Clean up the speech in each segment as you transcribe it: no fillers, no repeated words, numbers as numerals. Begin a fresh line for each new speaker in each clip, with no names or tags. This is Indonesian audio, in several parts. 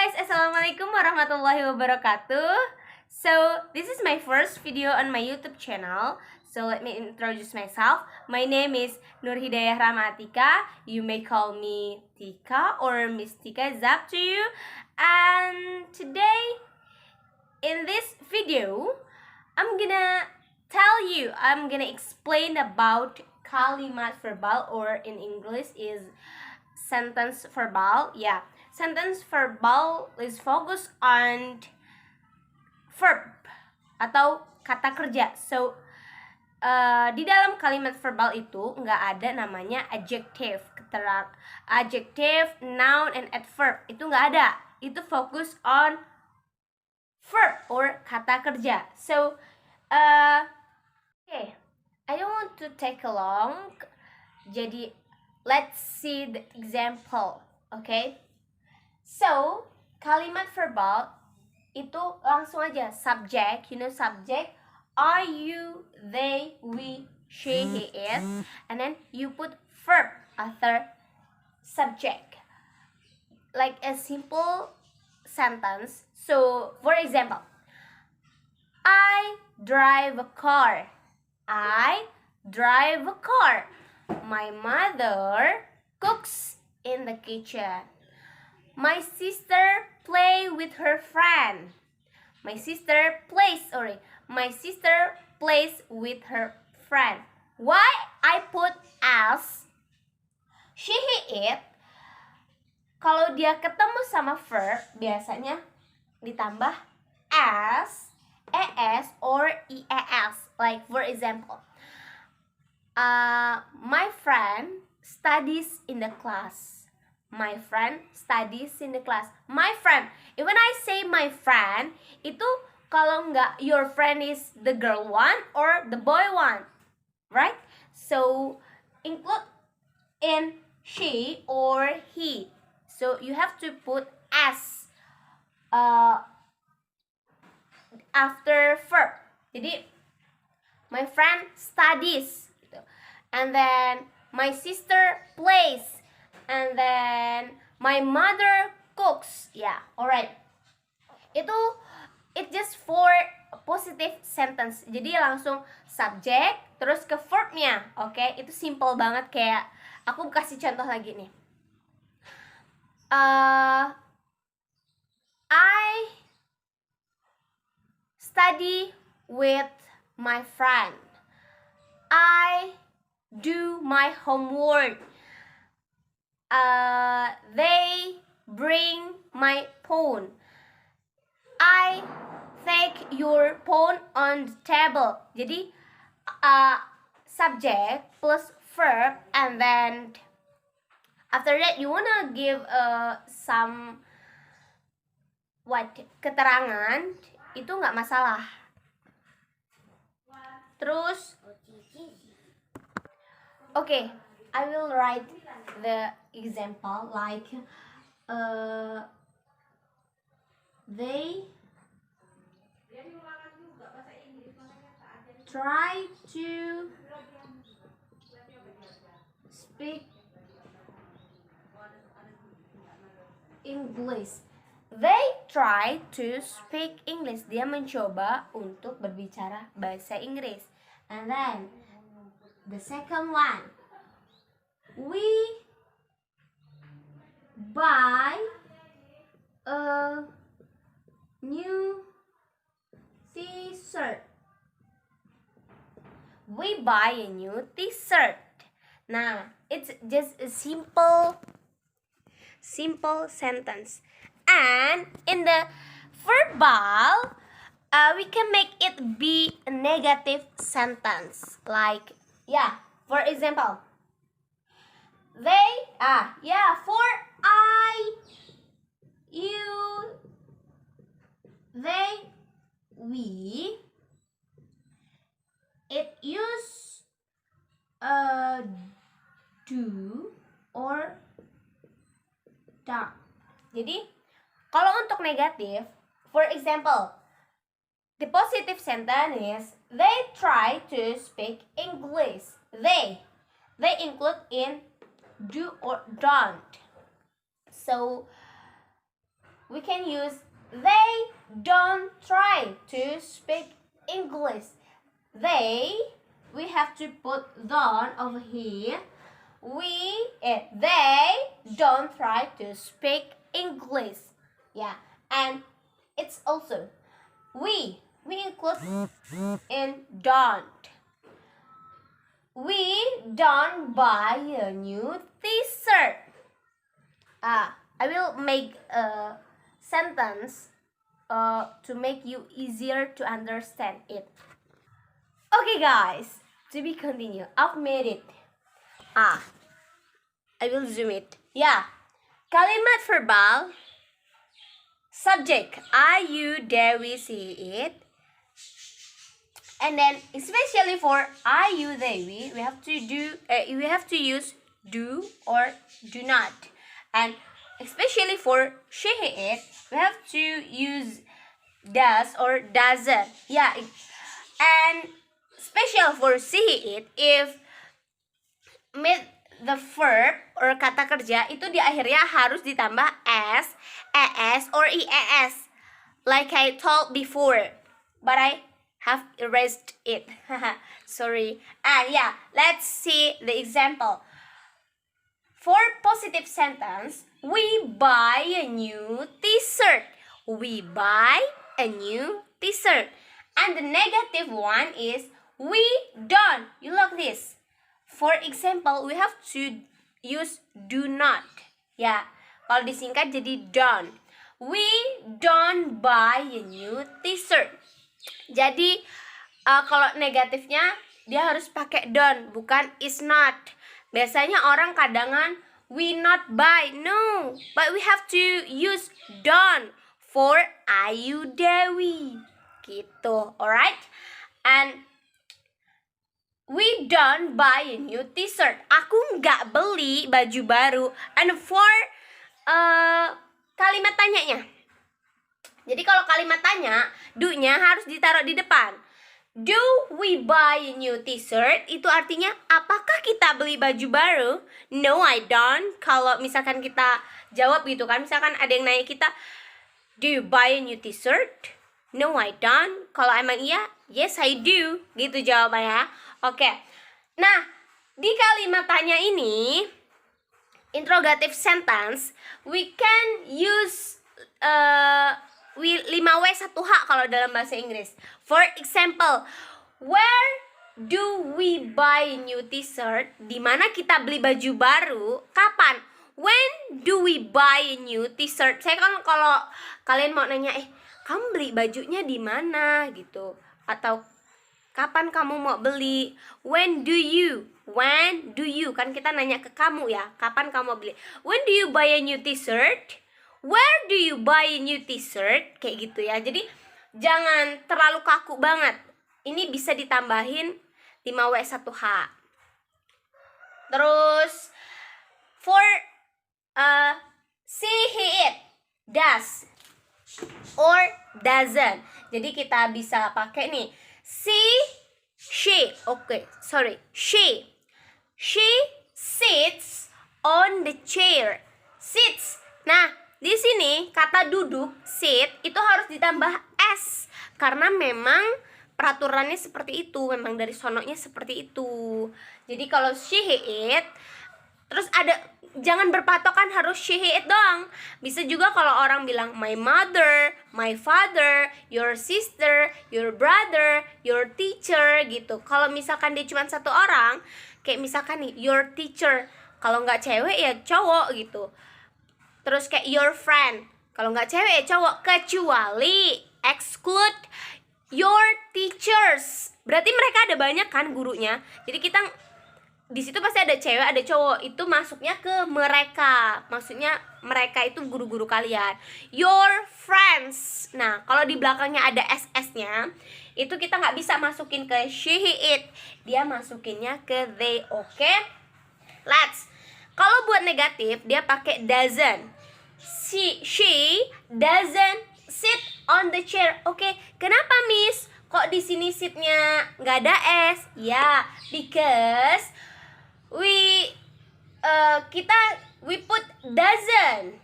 guys, Assalamualaikum warahmatullahi wabarakatuh. So, this is my first video on my YouTube channel. So, let me introduce myself. My name is Nur Hidayah Ramatika. You may call me Tika or Miss Tika, it's up to you. And today, in this video, I'm gonna explain about kalimat verbal, or in English is sentence verbal. Yeah, sentence verbal is focused on verb atau kata kerja. So di dalam kalimat verbal itu nggak ada namanya adjective, adjective, noun, and adverb. Itu nggak ada. Itu fokus on verb or kata kerja. So okay, I don't want to take long. Jadi let's see the example, okay? So, kalimat verbal itu langsung aja subject, subject, are, you, they, we, she, he, it, and then you put verb after subject, like a simple sentence. So, for example, I drive a car. I drive a car. My mother cooks in the kitchen. My sister plays with her friend. My sister plays with her friend. Why I put as she, he, it? Kalau dia ketemu sama verb, biasanya ditambah as, es, or ees. Like for example, my friend studies in the class. My friend studies in the class. My friend. When I say my friend, itu kalau nggak your friend is the girl one or the boy one, right? So include in she or he. So you have to put as after verb. Jadi my friend studies, gitu. And then my sister plays, and then my mother cooks. Yeah, alright. It just for a positive sentence. Jadi langsung subject terus ke verbnya. Oke, itu simple banget. Kayak aku kasih contoh lagi nih. I study with my friend. I do my homework. They bring my phone. I take your phone on the table. Jadi subject plus verb, and then after that you wanna give some keterangan, itu nggak masalah. Terus okay, I will write the example like they try to speak English. They try to speak English. Dia mencoba untuk berbicara bahasa Inggris. And then the second one, we buy a new t-shirt. We buy a new t-shirt. Nah, it's just a simple sentence. And in the verbal, we can make it be a negative sentence. Like, yeah, for example, they, for I, you, they, we, it use do or don't. Jadi kalau untuk negatif, for example, the positive sentence is they try to speak English. They include in do or don't. So we can use they don't try to speak English. They, we have to put don't over here. They don't try to speak English. Yeah, and it's also we include in don't. We don't buy a new t-shirt. I will make a sentence to make you easier to understand it. Okay guys, to be continued. I've made it. I will zoom it. Yeah. Kalimat verbal. Subject, I, you, Dewi, see it. And then, especially for I, you, Dewi, we have to use do or do not. And especially for she, it, we have to use does or doesn't. Yeah. And special for see it, if made the verb or kata kerja itu di akhirnya harus ditambah s, es, or ies, like I told before, but I have erased it. Sorry. Yeah, let's see the example. For positive sentence, we buy a new t-shirt. We buy a new t-shirt. And the negative one is we don't. You look this. For example, we have to use do not. Ya, kalau disingkat jadi don't. We don't buy a new t-shirt. Jadi kalau negatifnya dia harus pakai don't, bukan is not. Biasanya orang kadangan we not buy. No, but we have to use don't for Ayu Dewi. Gitu, alright? And we don't buy a new t-shirt. Aku nggak beli baju baru. And for kalimat tanyanya. Jadi kalau kalimat tanya, do-nya harus ditaruh di depan. Do we buy a new t-shirt? Itu artinya, apakah kita beli baju baru? No, I don't. Kalau misalkan kita jawab gitu kan, misalkan ada yang nanya kita, do you buy a new t-shirt? No, I don't. Kalau emang iya, yes, I do. Gitu jawabannya. Oke. Nah, di kalimat tanya ini, interrogative sentence, we can use 5W1H kalau dalam bahasa Inggris. For example, where do we buy new t-shirt? Di mana kita beli baju baru? Kapan? When do we buy new t-shirt? Saya kan kalau kalian mau nanya, kamu beli bajunya di mana gitu? Atau kapan kamu mau beli? When do you? When do you? Kan kita nanya ke kamu ya. Kapan kamu mau beli? When do you buy a new t-shirt? Where do you buy a new t-shirt? Kayak gitu ya. Jadi jangan terlalu kaku banget. Ini bisa ditambahin 5W1H. Terus for she, he, it, does or doesn't. Jadi kita bisa pakai nih. She sits on the chair. Sits. Nah, di sini kata duduk, sit, itu harus ditambah s karena memang peraturannya seperti itu, memang dari sononya seperti itu. Jadi kalau she, it, terus ada, jangan berpatokan harus she, it doang. Bisa juga kalau orang bilang my mother, my father, your sister, your brother, your teacher gitu. Kalau misalkan dia cuma satu orang, kayak misalkan nih your teacher, kalau nggak cewek ya cowok gitu. Terus kayak your friend, kalau nggak cewek ya cowok, kecuali exclude your teachers. Berarti mereka ada banyak kan gurunya. Jadi kita di situ pasti ada cewek, ada cowok. Itu masuknya ke mereka. Maksudnya mereka itu guru-guru kalian. Your friends. Nah, kalau di belakangnya ada ss-nya, itu kita nggak bisa masukin ke she, it. Dia masukinnya ke they, oke? Let's. Kalau buat negatif, dia pakai doesn't. She doesn't sit on the chair. Oke, kenapa Miss? Kok di sini sitnya nggak ada s? Ya, because we put doesn't.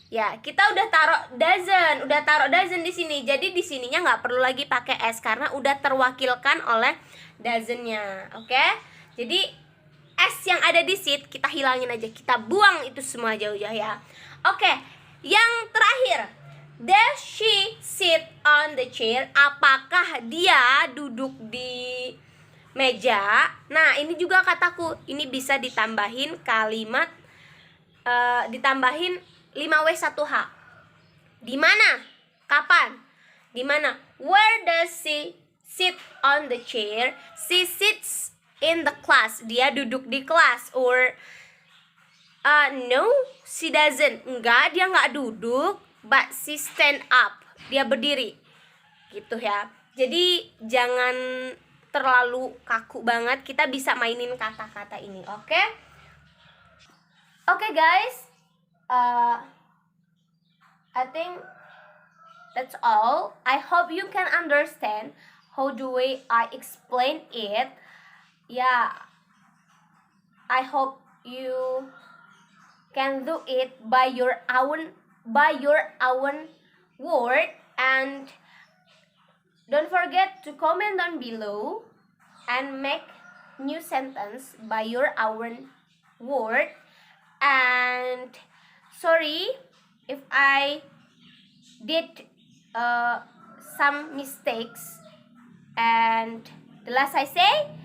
Ya, kita udah taruh doesn't di sini. Jadi di sininya nggak perlu lagi pakai S karena udah terwakilkan oleh doesn't-nya. Oke? Jadi S yang ada di sit kita hilangin aja. Kita buang itu semua jauh-jauh ya. Oke, yang terakhir. Does she sit on the chair? Apakah dia duduk di meja? Nah, ini juga kataku. Ini bisa ditambahin kalimat ditambahin 5W1H. Di mana? Kapan? Di mana? Where does she sit on the chair? She sits in the class. Dia duduk di kelas. Or no, she doesn't. Enggak, dia enggak duduk, but she stand up. Dia berdiri. Gitu ya. Jadi jangan terlalu kaku banget. Kita bisa mainin kata-kata ini, oke? Oke guys. I think that's all. I hope you can understand how the way I explain it. Yeah, I hope you can do it by your own word, and don't forget to comment down below and make new sentence by your own word. And sorry if I did some mistakes. And the last I say,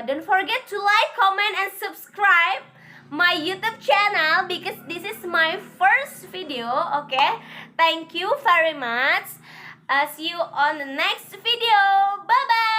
don't forget to like, comment, and subscribe my YouTube channel because this is my first video. Okay, thank you very much. See you on the next video. Bye bye.